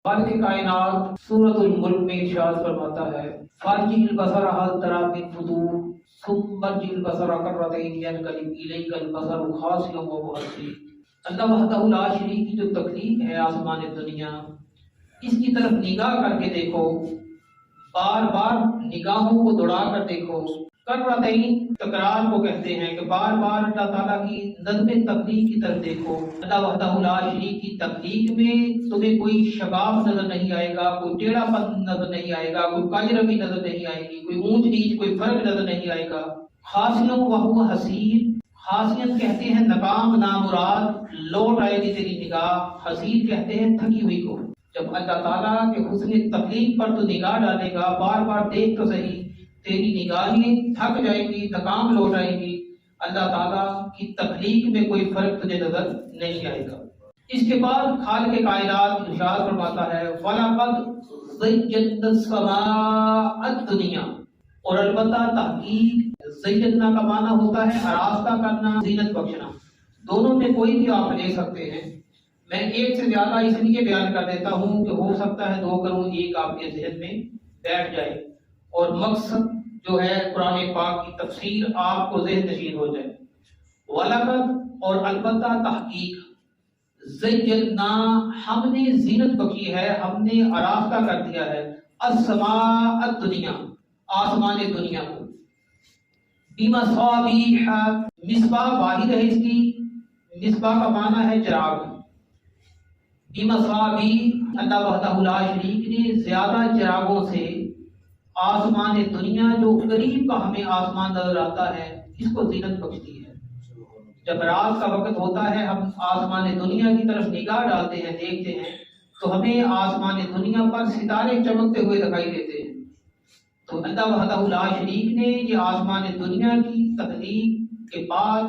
خالق کائنات سورۃ الملک میں ارشاد فرماتا ہے فارجی البصر حل ترى من فطور ثم ارجع البصر كرتين ينقلب اليك البصر خاسئا وهو حسير۔ اللہ وحدہ لا شریک کی جو تخلیق ہے آسمان دنیا، اس کی طرف نگاہ کر کے دیکھو، بار بار نگاہوں کو دوڑا کر دیکھو۔ کرتین تکرار کو کہتے ہیں کہ بار بار اللہ تعالیٰ کی نظم تخلیق کی طرف دیکھو۔ اللہ وحدہ لا شریک کی تخلیق میں تمہیں کوئی شگاف نظر نہیں آئے گا، کوئی ٹیڑھا پن نظر نہیں آئے گا، کوئی کاج روی نظر نہیں آئے گی، کوئی اونچ نیچ کوئی فرق نظر نہیں آئے گا۔ خاسیوں وہو حسیر، خاصیت کہتے ہیں ناکام نامراد، لوٹ آئے گی تیری نگاہ۔ حسیر کہتے ہیں تھکی ہوئی کو۔ جب اللہ تعالیٰ کے حسن تخلیق پر تو نگاہ ڈالے گا، بار بار دیکھ تو صحیح، تیری نگاہیں تھک جائیں گی، ناکام لوٹ آئیں گی۔ اللہ تعالیٰ کی تخلیق میں کوئی فرق تجھے نظر نہیں آئے گا۔ اس کے بعد خالق کائنات ارشاد فرماتا ہے وَلَقَدْ زَيَّنَّا السَّمَاءَ الدُّنْيَا، اور البتہ تحقیق زینا کا معنی ہوتا ہے آراستہ کرنا، زینت بخشنا، دونوں میں کوئی بھی آپ لے سکتے ہیں۔ میں ایک سے زیادہ اس لیے بیان کر دیتا ہوں کہ ہو سکتا ہے دو کروں ایک آپ کے ذہن میں بیٹھ جائے اور مقصد جو ہے قرآن پاک کی تفسیر آپ کو ذہن نشین ہو جائے۔ وَلَقَدْ، اور البتہ تحقیق، زینا، ہم نے زینت بخشی ہے، ہم نے آراستہ کر دیا ہے، السماء الدنیا، آسمان دنیا کو، بِمَصَابِیحَ، مصباح واحد ہے اس کی، مصباح کا معنی ہے چراغ۔ بِمَصَابِیحَ، اللہ وحدہ لا شریک نے زیادہ چراغوں سے آسمان دنیا جو قریب کا ہمیں آسمان نظر آتا ہے اس کو زینت بخشتی ہے۔ جب رات کا وقت ہوتا ہے ہم آسمان دنیا کی طرف نگاہ ڈالتے ہیں، دیکھتے ہیں تو ہمیں آسمان دنیا پر ستارے چمکتے ہوئے دکھائی دیتے ہیں۔ تو اللہ وحدہ لا شریک نے یہ آسمان دنیا کی تخلیق کے بعد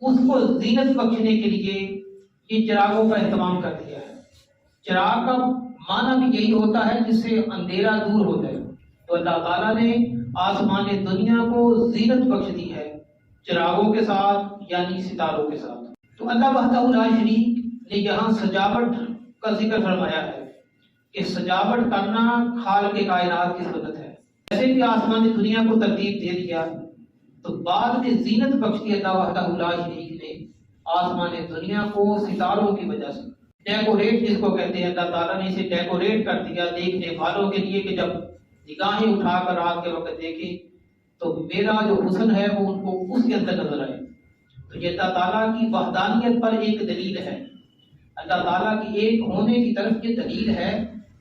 اس کو زینت بخشنے کے لیے یہ چراغوں کا اہتمام کر دیا ہے۔ چراغ کا معنی بھی یہی ہوتا ہے جس سے اندھیرا دور ہو جائے۔ تو اللہ تعالیٰ نے آسمان دنیا کو زینت بخش دی ہے چراغوں کے ساتھ، یعنی ستاروں کے ساتھ۔ تو اللہ وحدہ لا شریک نے یہاں سجاوٹ کا ذکر فرمایا ہے کہ سجاوٹ کرنا خالق کائنات کی سنت ہے۔ جیسے بھی آسمان دنیا کو ترتیب دے دیا تو بعد میں زینت بخش دی اللہ وحدہ لا شریک نے آسمان دنیا کو ستاروں کی وجہ سے۔ ڈیکوریٹ جس کو کہتے ہیں، اللہ تعالیٰ نے اسے ڈیکوریٹ کر دیا دیکھنے والوں کے لیے کہ جب نگاہیں اٹھا کر رات کے وقت دیکھیں تو میرا جو حسن ہے وہ ان کو اس کے اندر نظر آئے۔ تو یہ اللہ تعالیٰ کی وحدانیت پر ایک دلیل ہے، اللہ تعالیٰ کی ایک ہونے کی طرف یہ دلیل ہے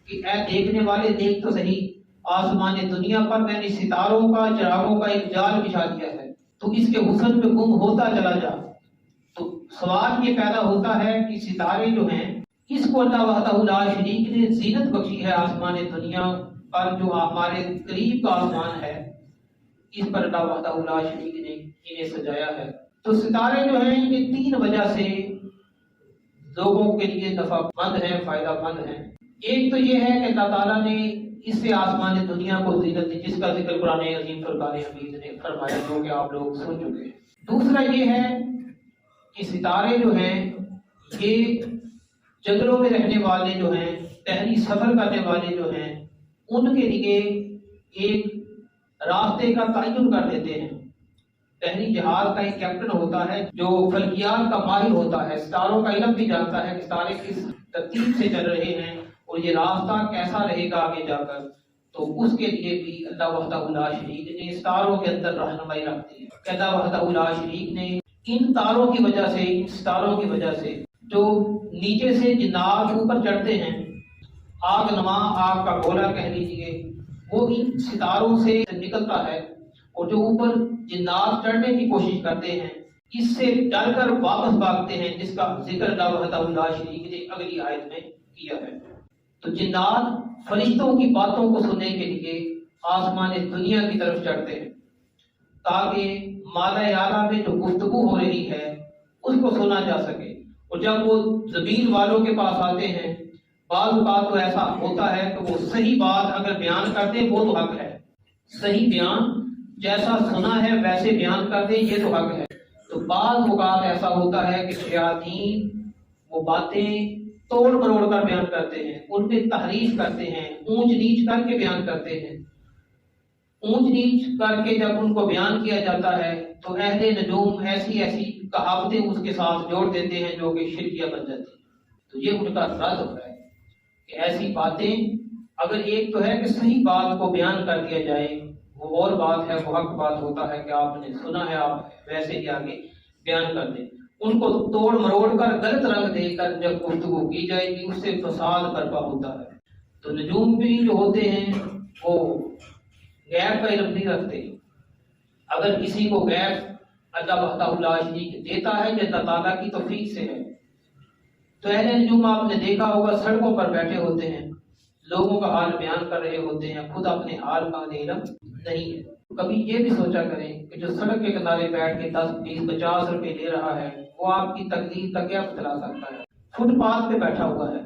کہ اے دیکھنے والے دیکھ تو صحیح، آسمان دنیا پر میں نے ستاروں کا، چراغوں کا ایک جال بچھا دیا ہے، تو اس کے حسن پہ گم ہوتا چلا جا۔ تو سوال یہ پیدا ہوتا ہے کہ ستارے جو ہیں اس کو اللہ وحدہ لا شریک نے زینت بخشی ہے آسمان دنیا پر، جو ہمارے قریب کا آسمان ہے اس پر اللہ وحدہ لا شریک نے انہیں سجایا ہے۔ تو ستارے جو ہیں یہ تین وجہ سے لوگوں کے لیے نفع مند ہیں، فائدہ مند ہیں۔ ایک تو یہ ہے کہ اللہ تعالیٰ نے اس سے آسمان دنیا کو زینت دی، جس کا ذکر قرآن عظیم فرقان حمید نے فرمایا، جو کہ آپ لوگ سن چکے ہیں۔ دوسرا یہ ہے کہ ستارے جو ہیں یہ جنگلوں میں رہنے والے جو ہیں، بحری سفر کرنے والے جو ہیں، ان کے لیے ایک راستے کا تعین کر دیتے ہیں۔ بحری جہاز کا ایک کیپٹن ہوتا ہے جو فلکیات کا ماہر ہوتا ہے، ستاروں کا علم بھی جانتا ہے کہ ستارے کس ترتیب سے چل رہے ہیں اور یہ راستہ کیسا رہے گا آگے جا کر۔ تو اس کے لیے بھی اللہ وحدہ لا شریک نے ستاروں کے اندر رہنمائی رکھتی ہے کہ اللہ وحدہ لا شریک نے ان تاروں کی وجہ سے، ان ستاروں کی وجہ سے جو نیچے سے جنات اوپر چڑھتے ہیں، آگ نما، آگ کا گولا کہہ لیجیے، وہ ان ستاروں سے نکلتا ہے، اور جو اوپر جنات چڑھنے کی کوشش کرتے ہیں اس سے ڈر کر واپس بھاگتے ہیں، جس کا ذکر اللہ وحدہ لا شریک نے اگلی آیت میں کیا ہے۔ تو جنات فرشتوں کی باتوں کو سننے کے لیے آسمان دنیا کی طرف چڑھتے ہیں تاکہ مالا اعلیٰ میں جو گفتگو ہو رہی ہے اس کو سنا جا سکے۔ اور جب وہ زمین والوں کے پاس آتے ہیں، بعض اوقات تو ایسا ہوتا ہے کہ وہ صحیح بات اگر بیان کر دیں وہ تو حق ہے، صحیح بیان جیسا سنا ہے ویسے بیان کر دیں یہ تو حق ہے۔ تو بعض اوقات ایسا ہوتا ہے کہ شیاطین وہ باتیں توڑ مروڑ کر بیان کرتے ہیں، ان پہ تحریف کرتے ہیں، اونچ نیچ کر کے بیان کرتے ہیں۔ اونچ نیچ کر کے جب ان کو بیان کیا جاتا ہے تو اہل نجوم ایسی ایسی کہاوتیں اس کے ساتھ جوڑ دیتے ہیں جو کہ شرکیہ بن جاتی ہیں۔ تو یہ ان کا رد ہوتا ہے کہ ایسی باتیں، اگر ایک تو ہے کہ صحیح بات کو بیان کر دیا جائے، وہ اور بات ہے، وہ حق بات ہوتا ہے کہ آپ نے سنا ہے، آپ ویسے ہی آگے بیان کر دیں۔ ان کو توڑ مروڑ کر غلط رنگ دے کر جب گفتگو کی جائے گی اس سے فساد برپا ہوتا ہے۔ تو نجوم بھی جو ہوتے ہیں وہ غیب کا علم نہیں رکھتے۔ اگر کسی کو غیب اللہ وحدہ لا شریک دیتا ہے جو اللہ تعالیٰ کی توفیق سے ہے، تو اہل نجوم آپ نے دیکھا ہوگا سڑکوں پر بیٹھے ہوتے ہیں، لوگوں کا حال بیان کر رہے ہوتے ہیں، خود اپنے حال کا علم نہیں ہے۔ کبھی یہ بھی سوچا کریں کہ جو سڑک کے کنارے بیٹھ کے 10 20 50 روپے لے رہا ہے وہ آپ کی تقدیر کا کیا بتلا سکتا ہے؟ فٹ پاتھ پہ بیٹھا ہوا ہے۔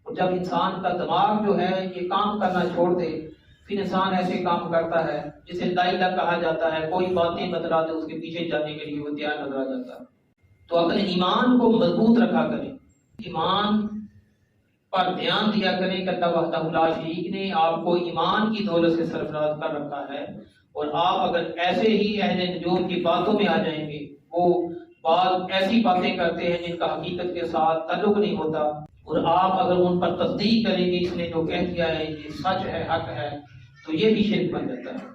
اور جب انسان کا دماغ جو ہے یہ کام کرنا چھوڑ دے، پھر انسان ایسے کام کرتا ہے جسے لائلہ کہا جاتا ہے، کوئی باتیں بتلا دے اس کے پیچھے جانے کے لیے وہ تیار نظر آ جاتا ہے۔ تو اپنے ایمان کو مضبوط رکھا کریں، ایمان پر دھیان دیا کریں کہ اللہ وحدہ لا شریک نے آپ کو ایمان کی دولت سے سرفراز کر رکھا ہے، اور آپ اگر ایسے ہی اہل نجوم کی باتوں میں آ جائیں گے، وہ بعض ایسی باتیں کرتے ہیں جن کا حقیقت کے ساتھ تعلق نہیں ہوتا، اور آپ اگر ان پر تصدیق کریں گے اس نے جو کہہ دیا ہے یہ سچ ہے، حق ہے، تو یہ بھی شرک بن جاتا ہے۔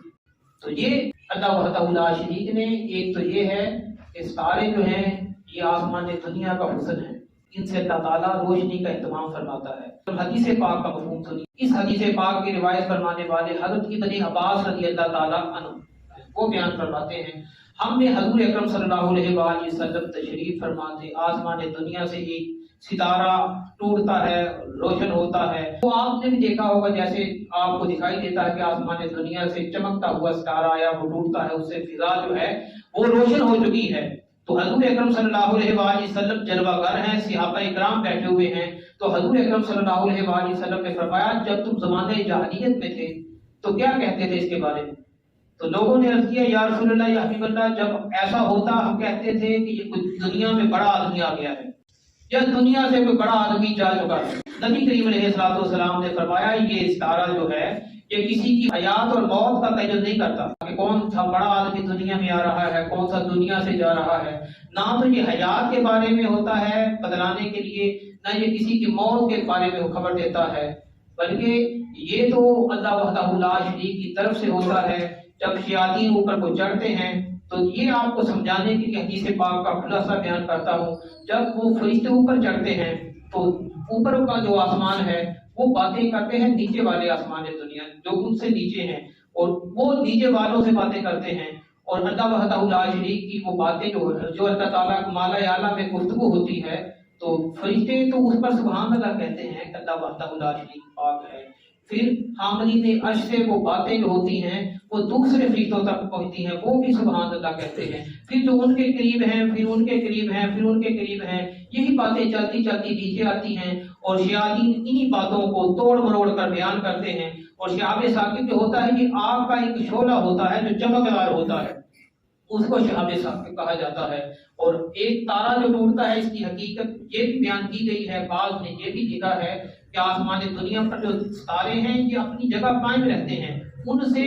تو یہ اللہ وحدہ لا شریک نے، ایک تو یہ ہے کہ ستارے جو ہیں یہ آسمان دنیا کا حسن ہے، ان سے اللہ تعالیٰ روشنی کا اہتمام فرماتا ہے۔ حدیث پاک کا مفہوم سنیے۔ اس حدیث پاک کی روایت فرمانے والے حضرت ابن عباس رضی اللہ تعالیٰ عنہ وہ بیان فرماتے ہیں، ہم نے حضور اکرم صلی اللہ علیہ وآلہ وسلم تشریف فرماتے آسمان دنیا سے ایک ستارہ ٹوٹتا ہے، روشن ہوتا ہے۔ تو آپ نے بھی دیکھا ہوگا جیسے آپ کو دکھائی دیتا ہے کہ آسمان دنیا سے چمکتا ہوا ستارہ آیا، وہ ٹوٹتا ہے، اس سے فضا جو ہے وہ روشن ہو چکی ہے۔ تو حضور اکرم صلی اللہ علیہ وآلہ وسلم جلوہ گر ہیں، صحابہ اکرام بیٹھے ہوئے ہیں، تو حضور اکرم صلی اللہ علیہ وآلہ وسلم نے فرمایا جب تم زمانہ جاہلیت میں تھے تو کیا کہتے تھے اس کے بارے میں؟ تو لوگوں نے عرض کیا یا رسول اللہ یا حبیب اللہ، جب ایسا ہوتا ہم کہتے تھے کہ یہ دنیا میں بڑا آدمی آ گیا ہے، یا دنیا سے کوئی بڑا آدمی جا چکا ہے۔ نبی کریم علیہ الصلوۃ والسلام نے فرمایا یہ ستارہ جو ہے یہ کسی کی حیات اور موت کا تعین نہیں کرتا کہ کون سا بڑا آدمی دنیا میں آ رہا ہے، کون سا دنیا سے جا رہا ہے۔ نہ تو یہ حیات کے بارے میں ہوتا ہے بدلانے کے لیے، نہ یہ کسی کی موت کے بارے میں خبر دیتا ہے، بلکہ یہ تو اللہ وحدہ لا شریک کی طرف سے ہوتا ہے۔ جب شیاطین اوپر کو چڑھتے ہیں تو یہ آپ کو سمجھانے کے لیے حدیث پاک کا خلاصہ بیان کرتا ہوں، جب وہ فرشتے اوپر چڑھتے ہیں تو اوپر کا جو آسمان ہے وہ باتیں کرتے ہیں نیچے والے آسمان دنیا جو ان سے نیچے ہیں، اور وہ نیچے والوں سے باتیں کرتے ہیں، اور اللہ وحدہ لا شریک کی وہ باتیں جو اللہ تعالیٰ مالا اعلیٰ میں گفتگو ہوتی ہے تو فرشتے تو اس پر سبحان اللہ کہتے ہیں کہ اللہ وحدہ لا شریک پاک ہے۔ پھر حاملین عرش سے وہ باتیں جو ہوتی ہیں وہ دوسرے فرشتوں تک پہنچتی ہیں، وہ بھی سبحان اللہ کہتے ہیں۔ پھر جو ان کے قریب ہیں، پھر ان کے قریب ہیں، پھر ان کے قریب ہیں، یہی باتیں چلتی چلتی نیچے آتی ہیں، اور شیاطین انہی باتوں کو توڑ مروڑ کر بیان کرتے ہیں۔ اور شہاب ثاقب جو ہوتا ہے یہ آگ کا ایک شعلہ ہوتا ہے جو چمکدار ہوتا ہے، اس کو شہاب ثاقب کہا جاتا ہے۔ اور ایک تارا جو ٹوٹتا ہے اس کی حقیقت یہ بھی بیان کی گئی ہے، بعض نے یہ بھی لکھا ہے کہ آسمان دنیا پر جو ستارے ہیں یہ اپنی جگہ قائم رہتے ہیں، ان سے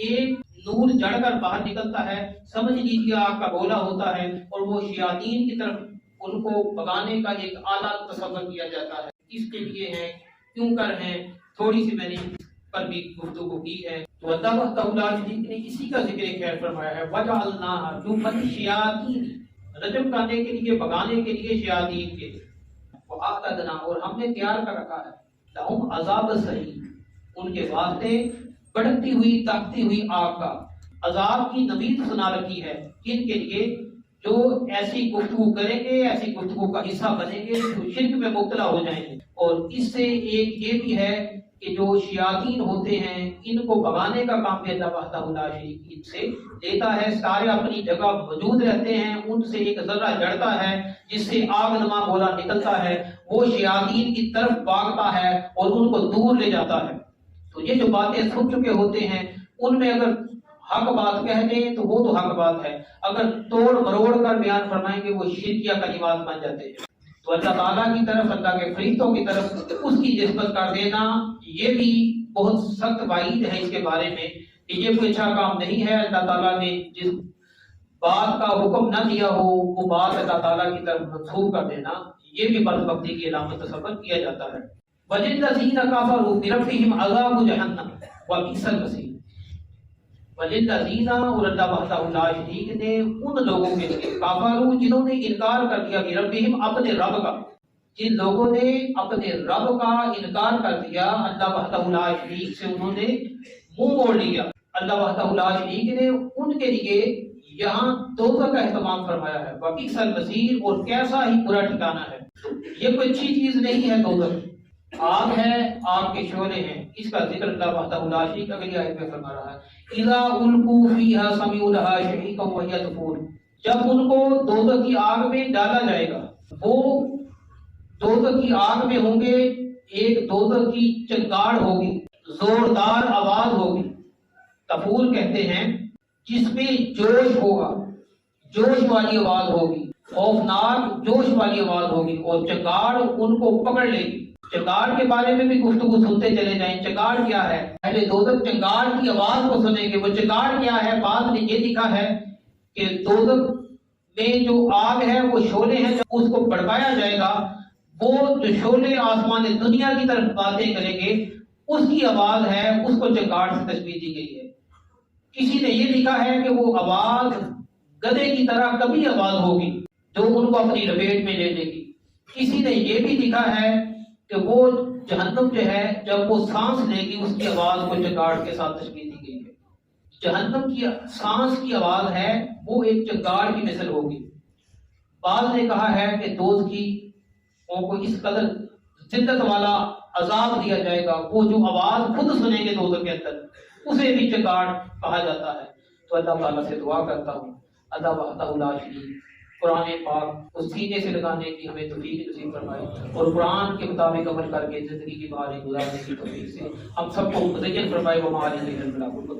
ایک نور جڑ کر باہر نکلتا ہے، سمجھ لیجیے آگ کا گولا ہوتا ہے، اور وہ شیاطین کی طرف ان کو بگانے کا ایک آلہ تصور کیا جاتا ہے۔ اس کے لیے ہیں، کیوں کر ہیں، تھوڑی سی میں نے پر بھی گفتگو کی ہے۔ تو اللہ وحدہ لا شریک نے اسی کا ذکر خیر فرمایا ہے، وَجَعَلْنَاهَا جُمَّةً الشَّيَاطِينِ، رجم کرنے کے لیے، بگانے کے لیے شیاطین کے، وَأَعْتَدْنَا، اور ہم نے تیار کر رکھا ہے، لَهُمْ عَذَابَ السَّعِيرِ، ان کے واسطے بڑھتی ہوئی تاکتی ہوئی آگ کا عذاب کی نوید سنا رکھی ہے، ان کے لیے جو ایسی گفتگو کریں گے، ایسی گفتگو کا حصہ بنیں گے جو شرک میں مبتلا ہو جائیں گے۔ اور اس سے ایک یہ بھی ہے کہ جو شیاطین ہوتے ہیں ان کو بھگانے کا کام بھی اللہ وحدہ لا شریک سے لیتا ہے۔ ستارے اپنی جگہ موجود رہتے ہیں، ان سے ایک ذرہ جڑتا ہے جس سے آگ نما گولا نکلتا ہے، وہ شیاطین کی طرف بھاگتا ہے اور ان کو دور لے جاتا ہے۔ تو یہ جو باتیں سن چکے ہوتے ہیں ان میں اگر حق بات کہہ دیں تو وہ تو حق بات ہے، اگر توڑ مروڑ کر بیان فرمائیں گے وہ شرکیہ کلمات بن جاتے ہیں۔ تو تو اللہ تعالیٰ کی طرف، اللہ کے فرشتوں کی طرف اس کی نسبت کر دینا، یہ بھی بہت سخت وعید ہے اس کے بارے میں کہ یہ کوئی اچھا کام نہیں ہے۔ اللہ تعالیٰ نے جس بات کا حکم نہ دیا ہو وہ بات اللہ تعالیٰ کی طرف منسوب کر دینا، یہ بھی بدبختی کی علامت تصور کیا جاتا ہے۔ وَلِلَّذِينَ كَفَرُوا بِرَبِّهِمْ عَذَابُ جَهَنَّمَ وَبِئْسَ الْمَصِيرُ۔ وَلِلَّذِينَ، اور اللہ وحدہ لا شریک نے ان لوگوں کے لیے، کافروا جنہوں نے انکار کر دیا، بربہم اپنے رب کا، جن لوگوں نے اپنے رب کا انکار کر دیا، اللہ وحدہ لا شریک سے انہوں نے منہ موڑ لیا، اللہ وحدہ لا شریک نے ان کے لیے یہاں دوزخ کا اہتمام فرمایا ہے۔ وَبِئْسَ الْمَصِيرُ، اور کیسا ہی برا ٹھکانہ ہے۔ یہ کوئی اچھی چیز نہیں ہے، دوزخ آگ ہے، آگ کے شعلے ہیں۔ اس کا ذکر اللہ وحدہ لا شریک اگلی آیت میں فرما رہا ہے، اِذَا أُلْقُوا فِيهَا سَمِعُوا لَهَا شَهِيقًا وَهِيَ تَفُورُ۔ جب ان کو دوزخ کی آگ میں ڈالا جائے گا، وہ دوزخ کی آگ میں ہوں گے، ایک دوزخ کی چنگاڑ ہوگی، زوردار آواز ہوگی۔ تفور کہتے ہیں جس میں جوش ہوگا، جوش والی آواز ہوگی، خوفناک جوش والی آواز ہوگی، اور چنگاڑ ان کو پکڑ لے گی۔ چنگاڑ کے بارے میں بھی گفتگو سنتے چلے جائیں۔ چنگاڑ کیا ہے؟ پہلے دوزخ چنگاڑ کی آواز کو سنیں گے۔ وہ چنگاڑ کیا ہے؟ بعد نے یہ لکھا ہے کہ دوزخ میں جو آگ ہے وہ شعلے ہیں، جب اس کو بڑھایا جائے گا، وہ جو شعلے آسمان دنیا کی طرف باتیں کریں گے، اس کی آواز ہے، اس کو چنگاڑ سے تشبیہ دی گئی ہے۔ کسی نے یہ لکھا ہے کہ وہ آواز گدھے کی طرح کبھی آواز ہوگی جو ان کو اپنی لپیٹ میں لے لے گی۔ کسی نے یہ بھی لکھا ہے کہ وہ جہنم جو ہے جب وہ سانس لے گی اس کی آواز کو چنگاڑ کے ساتھ تشبیہ دی گئی ہے۔ جہنم کی سانس کی آواز ہے وہ ایک چنگاڑ کی مثل ہوگی۔ بعض نے کہا ہے کہ دوزخی کو اس قدر شدت والا عذاب دیا جائے گا، وہ جو آواز خود سنیں گے دوزخ کے اندر، اسے بھی چنگاڑ کہا جاتا ہے۔ تو اللہ تعالیٰ سے دعا کرتا ہوں اللہ وحدہ لا شریک قرآن پاک اس سینے سے لگانے کی ہمیں توفیق نصیب فرمائے، اور قرآن کے مطابق عمل کر کے زندگی کی بہاریں گزارنے کی توفیق سے ہم سب کو مزین فرمائے۔ وما علینا الا البلاغ۔